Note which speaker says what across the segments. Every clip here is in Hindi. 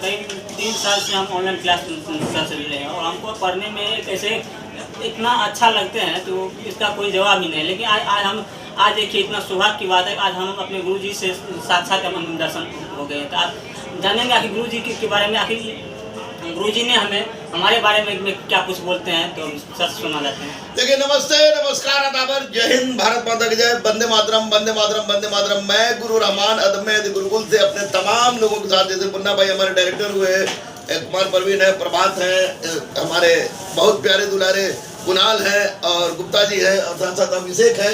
Speaker 1: करीब 3 साल से हम ऑनलाइन क्लास से ले रहे हैं और हमको पढ़ने में कैसे इतना अच्छा लगते हैं तो इसका कोई जवाब ही नहीं। लेकिन आज देखिए इतना सौभाग्य की बात है, आज हम अपने गुरुजी से साक्षात हम दर्शन हो गए। तो आप जानेंगे आखिर गुरुजी के बारे में, आखिर गुरुजी ने हमारे बारे में क्या कुछ बोलते हैं, तो सच सुना जाते हैं।
Speaker 2: देखिए, नमस्ते, नमस्कार, आदाबर, जय हिंद, भारत माता की जय, वंदे मातरम, वंदे मातरम, वंदे मातरम। मैं गुरु रहमान अदम्य गुरुकुल से अपने तमाम लोगों के साथ, जैसे मुन्ना भाई हमारे डायरेक्टर हुए, कुमार परवीन है, प्रभात है, हमारे बहुत प्यारे दुलारे कुणाल है और गुप्ता जी है, और साथ साथ अभिषेक है,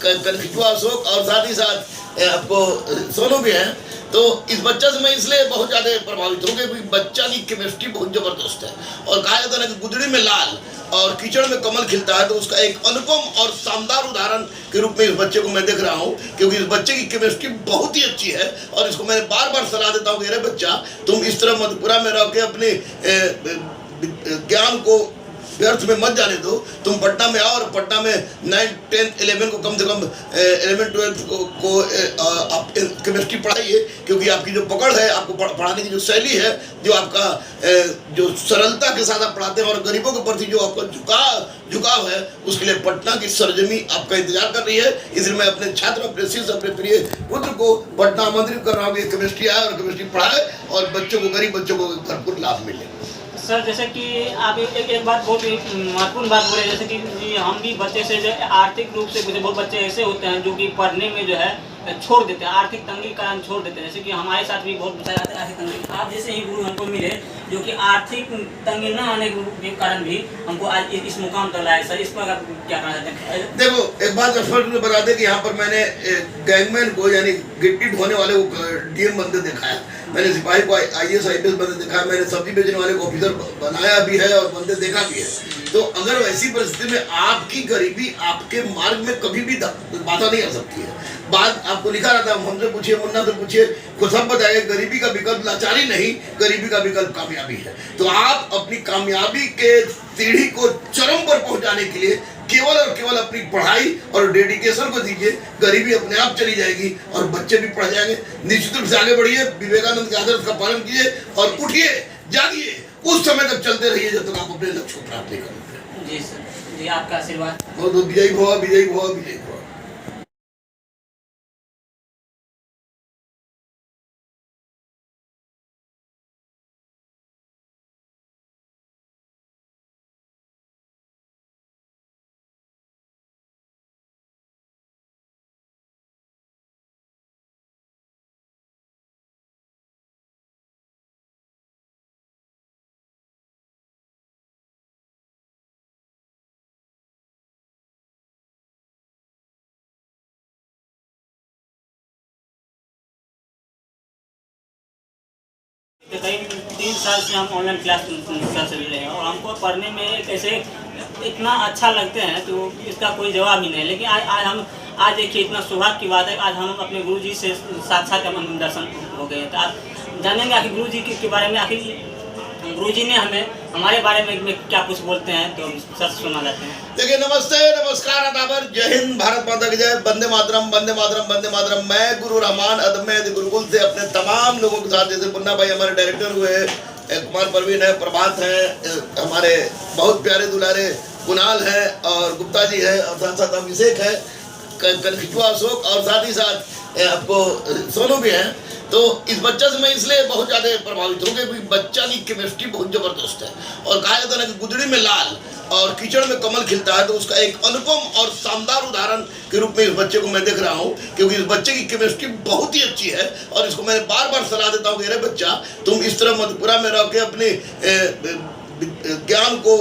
Speaker 2: कनखिचुआ अशोक, और साथ ही साथ आपको सोनू भी है। तो इस बच्चा से मैं इसलिए बहुत ज़्यादा प्रभावित हूँ कि बच्चा की केमिस्ट्री बहुत ज़बरदस्त है। और कहा जाता है ना कि गुदड़ी में लाल और कीचड़ में कमल खिलता है, तो उसका एक अनुपम और शानदार उदाहरण के रूप में इस बच्चे को मैं देख रहा हूँ, क्योंकि इस बच्चे की केमिस्ट्री बहुत ही अच्छी है। और इसको मैंने बार बार सलाह देता हूँ कि अरे बच्चा, तुम इस तरह मधुपुरा में रह के अपने ज्ञान को व्यर्थ में मत जाने दो, तुम पटना में आओ और पटना में 9, 10, 11 को कम से कम 11, 12 को आप केमिस्ट्री पढ़ाइए, क्योंकि आपकी जो पकड़ है, आपको पढ़ाने की जो शैली है, जो आपका जो सरलता के साथ आप पढ़ाते हैं और गरीबों के प्रति जो आपका झुकाव है, उसके लिए पटना की सरजमी आपका इंतजार कर रही है। इसलिए मैं अपने छात्र, अपने शिष्य, अपने प्रिय पुत्र को पटना आमंत्रित कर रहा हूँ कि केमिस्ट्री आए और केमिस्ट्री पढ़ाए और बच्चों को, गरीब बच्चों को भरपूर लाभ मिले।
Speaker 1: सर, जैसे कि आप एक बात बहुत महत्वपूर्ण बात बोले, जैसे कि हम भी बच्चे से जो आर्थिक रूप से बहुत बच्चे ऐसे होते हैं जो कि पढ़ने में जो है छोड़ देते हैं, आर्थिक तंगी के कारण छोड़ देते हैं। जैसे कि हमारे साथ भी बहुत बताया जाता है आर्थिक तंगी। आप जैसे ही गुरु हमको मिले जो कि आर्थिक तंगी न आने के कारण भी हमको आज इस मुकाम तक लाए। सर, इस पर आप क्या कहना चाहते हैं?
Speaker 2: देखो, एक बात स्पष्ट में बता दें कि यहाँ पर मैंने गैंगमैन को, यानी गिट्टी ढोने वाले को डीएम बनते देखा है, मैंने सिपाही को IAS IPS बनते देखा है, मैंने सब्जी बेचने वाले को ऑफिसर बनाया भी है और बनते देखा भी है। तो अगर वैसी परिस्थिति में आपकी गरीबी आपके मार्ग में कभी भी बाधा नहीं आ सकती है। बात आपको लिखा रहता है, हमसे पूछिए, मुन्ना से पूछिए, को सब बताएगा, गरीबी का विकल्प लाचारी नहीं, गरीबी का विकल्प कामयाबी है। तो आप अपनी कामयाबी के सीढ़ी को चरम पर पहुंचाने के लिए केवल और केवल अपनी पढ़ाई और डेडिकेशन को दीजिए, गरीबी अपने आप चली जाएगी और बच्चे भी पढ़ जाएंगे। निश्चित रूप से आगे बढ़िए, विवेकानंद के आदर्श का पालन कीजिए और उठिए, जागिए, उस समय तक चलते रहिए जब तक आप अपने लक्ष्य को प्राप्त नहीं करेंगे।
Speaker 1: जी सर, जी आपका आशीर्वाद।
Speaker 2: बहुत विजयी भव, विजयी भव, विजयी भव।
Speaker 1: करीब 3 साल से हम ऑनलाइन क्लास से ले रहे हैं और हमको पढ़ने में कैसे इतना अच्छा लगते हैं तो इसका कोई जवाब ही नहीं। लेकिन आज देखिए इतना सौभाग्य की बात है, आज हम अपने गुरुजी से साक्षात हम दर्शन हो गए। तो आप जानेंगे आखिर गुरुजी के बारे में, आखिर गुरुजी ने हमारे बारे में क्या कुछ बोलते हैं, तो सच सुना जाते हैं।
Speaker 2: देखिए, नमस्ते, नमस्कार, आदाबर, जय हिंद, भारत माता की जय, वंदे मातरम, वंदे मातरम, वंदे मातरम। मैं गुरु रहमान अदम्य गुरुकुल से अपने तमाम लोगों के साथ, जैसे मुन्ना भाई हमारे डायरेक्टर हुए, कुमार परवीन है, प्रभात है, हमारे बहुत प्यारे दुलारे कुणाल है और गुप्ता जी है, और साथ साथ अभिषेक है, कनखिचुआ अशोक, और साथ ही साथ आपको सोनू भी है। तो इस बच्चा से मैं इसलिए बहुत ज़्यादा प्रभावित हूँ कि बच्चा की केमिस्ट्री बहुत ज़बरदस्त है। और कहा जाता है ना कि गुदड़ी में लाल और कीचड़ में कमल खिलता है, तो उसका एक अनुपम और शानदार उदाहरण के रूप में इस बच्चे को मैं देख रहा हूँ, क्योंकि इस बच्चे की केमिस्ट्री बहुत ही अच्छी है। और इसको मैंने बार बार सलाह देता हूँ कि अरे बच्चा, तुम इस तरह मधुपुरा में रह के अपने ज्ञान को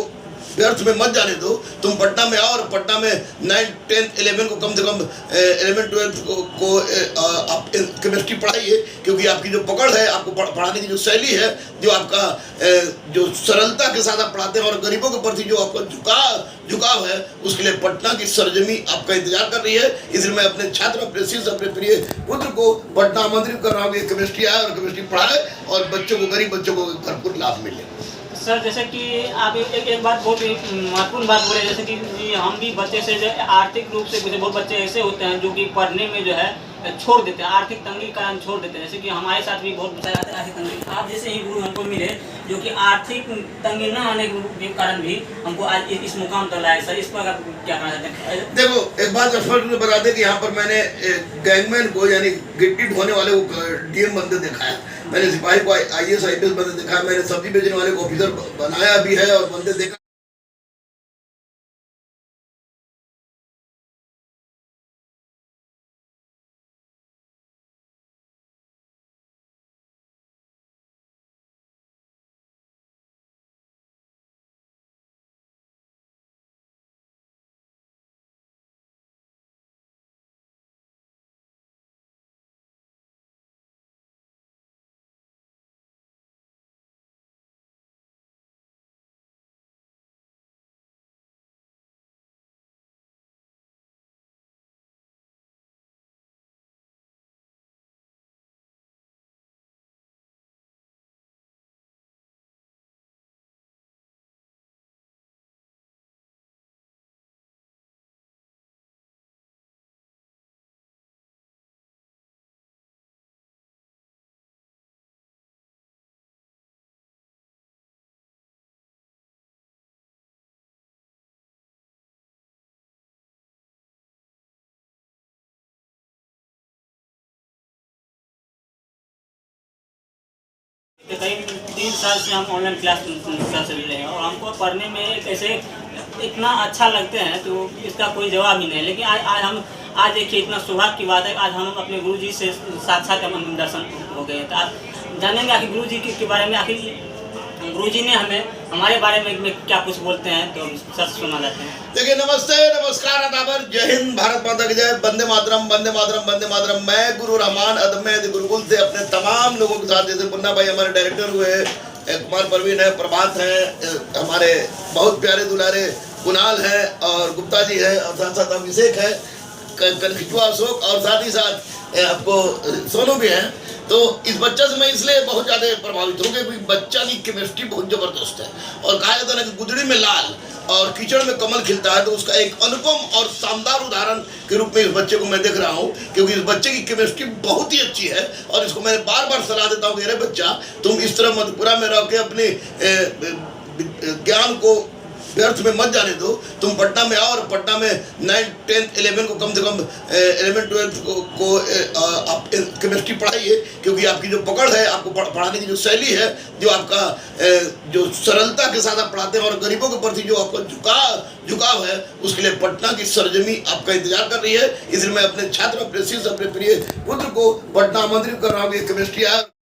Speaker 2: व्यर्थ में मत जाने दो, तुम पटना में आओ और पटना में 9, 10, 11 को कम से कम 11, 12 को आप केमिस्ट्री पढ़ाइए, क्योंकि आपकी जो पकड़ है, आपको पढ़ाने की जो शैली है, जो आपका जो सरलता के साथ आप पढ़ाते हैं और गरीबों के प्रति जो आपका झुकाव है, उसके लिए पटना की सरजमी आपका इंतजार कर रही है। इसलिए मैं अपने छात्र, अपने शिष्य, अपने प्रिय पुत्र को पटना आमंत्रित कर रहा हूँ कि केमिस्ट्री आए और केमिस्ट्री पढ़ाए और बच्चों को, गरीब बच्चों को भरपूर लाभ मिले।
Speaker 1: सर, जैसे कि आप एक बात बहुत महत्वपूर्ण बात बोले, जैसे कि हम भी बच्चे से जो आर्थिक रूप से बहुत बच्चे ऐसे होते हैं जो कि पढ़ने में जो है छोड़ देते हैं, आर्थिक तंगी के कारण छोड़ देते हैं। जैसे कि हमारे साथ भी बहुत बताया जाता है आर्थिक तंगी। आप जैसे ही गुरु हमको मिले जो कि आर्थिक तंगी न आने के कारण भी हमको आज इस मुकाम तक लाए। सर, इस पर आप क्या कहना चाहते हैं?
Speaker 2: देखो, एक बात स्पष्ट रूप से बता दें कि यहाँ पर मैंने गैंगमैन को यानी गिट्टी ढोने वाले को डीएम बंदे देखा है, मैंने सिपाही को आईएएस आईपीएस बंदे देखा है, मैंने सब्जी बेचने वाले को ऑफिसर बनाया भी है और बंदे देखा।
Speaker 1: करीब 3 साल से हम ऑनलाइन क्लास चल रहे हैं और हमको पढ़ने में कैसे इतना अच्छा लगते हैं तो इसका कोई जवाब ही नहीं। लेकिन आज देखिए इतना सौभाग्य की बात है, आज हम अपने गुरु जी से साक्षात हम दर्शन हो गए। तो आप जानेंगे आखिर गुरु जी के बारे में, आखिर गुरु जी ने हमारे बारे में क्या कुछ बोलते हैं तो हम सच सुना जाते हैं।
Speaker 2: देखिए, नमस्ते, नमस्कार, आदाबर, जय हिंद, भारत माता की जय, वंदे मातरम, वंदे मातरम, वंदे मातरम। मैं गुरु रहमान अदम्य गुरुकुल से अपने तमाम लोगों के साथ, जैसे मुन्ना भाई हमारे डायरेक्टर हुए, कुमार परवीन है, प्रभात है, हमारे बहुत प्यारे दुलारे कुणाल है और गुप्ता जी है और साथ साथ अभिषेक है, कनखिचुआ अशोक और साथ ही साथ आपको सोनू भी है। तो इस बच्चा से मैं इसलिए बहुत ज़्यादा प्रभावित हूँ कि बच्चा की केमिस्ट्री बहुत ज़बरदस्त है और कहा जाता है ना कि गुदड़ी में लाल और कीचड़ में कमल खिलता है, तो उसका एक अनुपम और शानदार उदाहरण के रूप में इस बच्चे को मैं देख रहा हूँ, क्योंकि इस बच्चे की केमिस्ट्री बहुत ही अच्छी है। और इसको मैं बार बार सलाह देता हूँ कि अरे बच्चा, तुम इस तरह मधुपुरा में रह के अपने ज्ञान को व्यर्थ में मत जाने दो, तुम पटना में आओ और पटना में 9, 10, 11 को कम से कम 11, 12 को आप केमिस्ट्री पढ़ाइए, क्योंकि आपकी जो पकड़ है, आपको पढ़ाने की जो शैली है, जो आपका जो सरलता के साथ आप पढ़ाते हैं और गरीबों के प्रति जो आपका झुकाव है, उसके लिए पटना की सरजमी आपका इंतजार कर रही है। इसलिए मैं अपने छात्र, अपने शिष्य, अपने प्रिय पुत्र को पटना आमंत्रित कर रहा हूँ। ये केमिस्ट्री है।